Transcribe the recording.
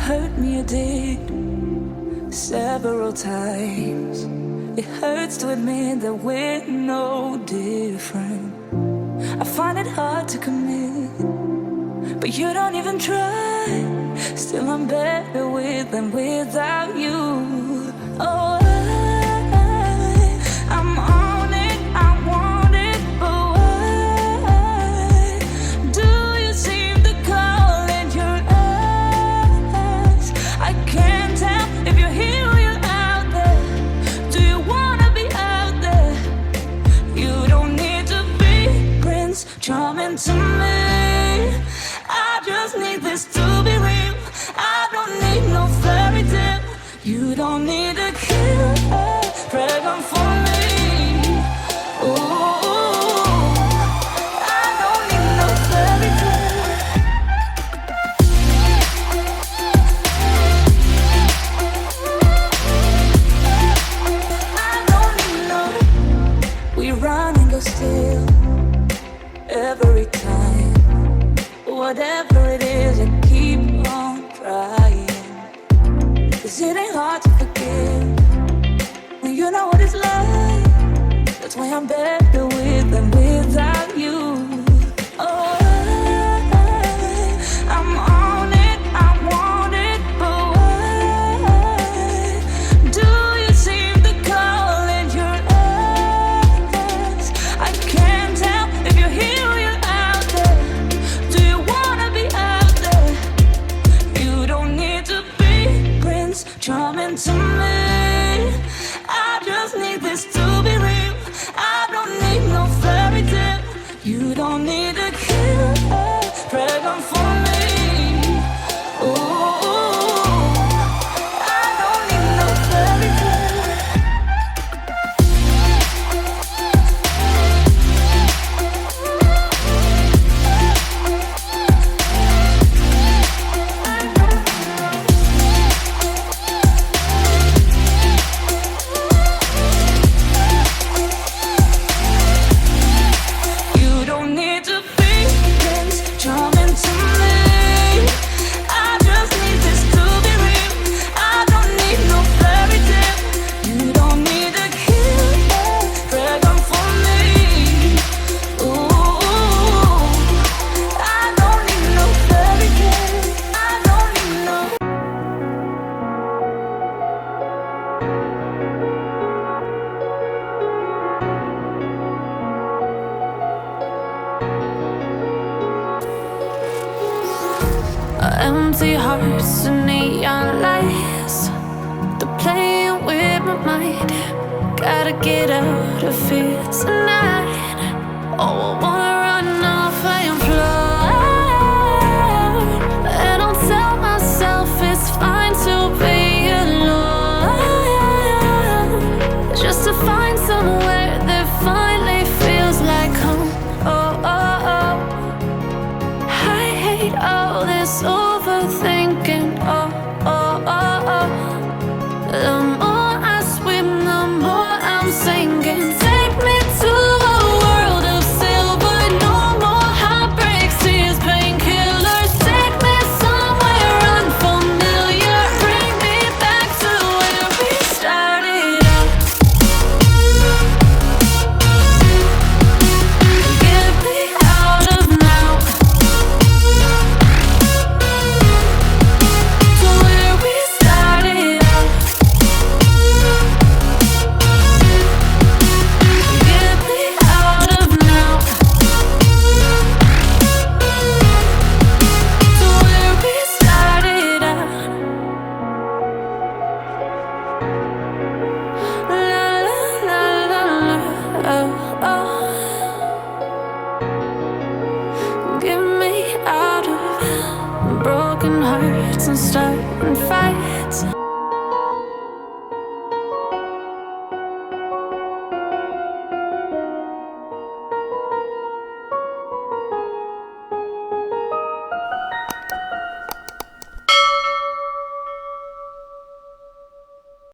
hurt me, you did, several times. It hurts to admit that we're no different. I find it hard to commit, but you don't even try. Still I'm better with than without you. Oh, I'm on it, I want it, but why do you seem to call in your eyes? I can't tell if you're here or you're out there. Do you wanna be out there? You don't need to be Prince Charming to me. I just need this to be real. I don't need no fairy tale. You don't need a kill, pregnant for me. Ooh, I don't need no fairy tale. I don't need no. We run and go still every time. Whatever it is, I keep on trying. 'Cause it ain't hard to forgive when you know what it's like. That's why I'm better with than without you. Oh, I'm on it, I want it, but why do you seem to call in your eyes? I can't tell if you're here or you're out there. Do you wanna be out there? You don't need to be Prince Charming to me. I just need this to be real. I don't need no fairy tale. You don't need a kill, pregnant for me. Ooh, I don't need no fairy tale. You don't need to be Prince Charming to me. I just need this to be real. I don't need no fairy tale. You don't need a killer, pregnant for me. Ooh, I don't need no fairy tale. I don't need no. Empty hearts and neon lights, they're playing with my mind. Gotta get out of here tonight. Oh, I want